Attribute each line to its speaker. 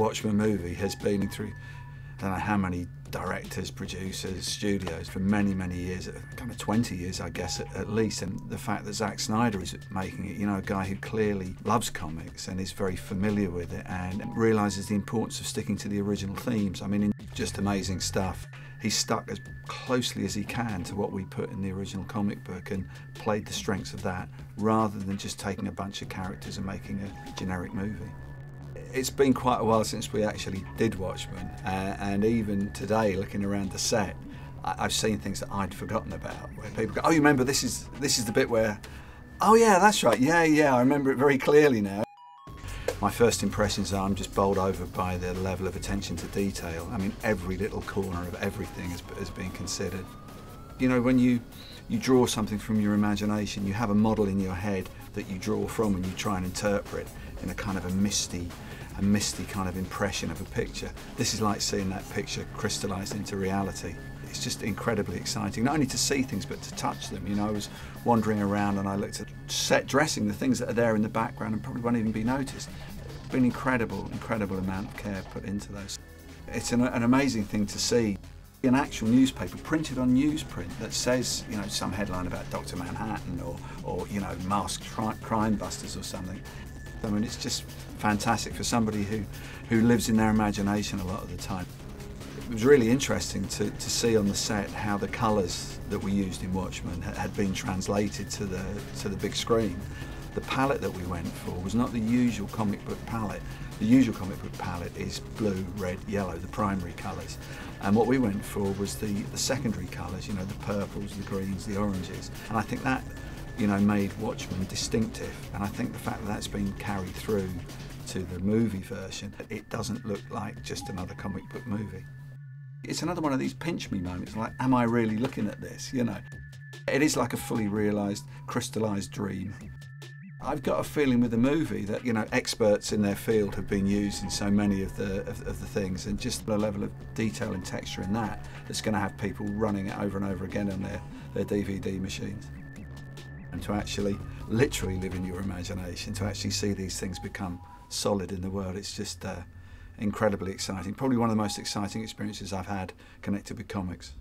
Speaker 1: Watchmen movie has been through, I don't know how many directors, producers, studios for many, many years, kind of 20 years, I guess, at least. And the fact that Zack Snyder is making it, you know, a guy who clearly loves comics and is very familiar with it and realises the importance of sticking to the original themes. I mean, just amazing stuff. He's stuck as closely as he can to what we put in the original comic book and played the strengths of that rather than just taking a bunch of characters and making a generic movie. It's been quite a while since we actually did Watchmen, and even today, looking around the set, I've seen things that I'd forgotten about, where people go, oh, you remember this is the bit where, oh yeah, that's right, yeah, I remember it very clearly now. My first impressions are I'm just bowled over by the level of attention to detail. I mean, every little corner of everything has been considered. You know, when you draw something from your imagination, you have a model in your head that you draw from and you try and interpret in a kind of a misty kind of impression of a picture. This is like seeing that picture crystallised into reality. It's just incredibly exciting, not only to see things but to touch them. You know, I was wandering around and I looked at set dressing, the things that are there in the background and probably won't even be noticed. It's been incredible amount of care put into those. It's an amazing thing to see. An actual newspaper printed on newsprint that says, you know, some headline about Dr. Manhattan or you know, masked crime busters or something. I mean, it's just fantastic for somebody who lives in their imagination a lot of the time. It was really interesting to see on the set how the colours that we used in Watchmen had been translated to the big screen. The palette that we went for was not the usual comic book palette. The usual comic book palette is blue, red, yellow, the primary colours. And what we went for was the secondary colours, you know, the purples, the greens, the oranges. And I think that, you know, made Watchmen distinctive. And I think the fact that that's been carried through to the movie version, it doesn't look like just another comic book movie. It's another one of these pinch me moments, like, am I really looking at this, you know? It is like a fully realised, crystallised dream. I've got a feeling with the movie that, you know, experts in their field have been used in so many of the things, and just the level of detail and texture in that's going to have people running it over and over again on their DVD machines. And to actually literally live in your imagination, to actually see these things become solid in the world, it's just incredibly exciting. Probably one of the most exciting experiences I've had connected with comics.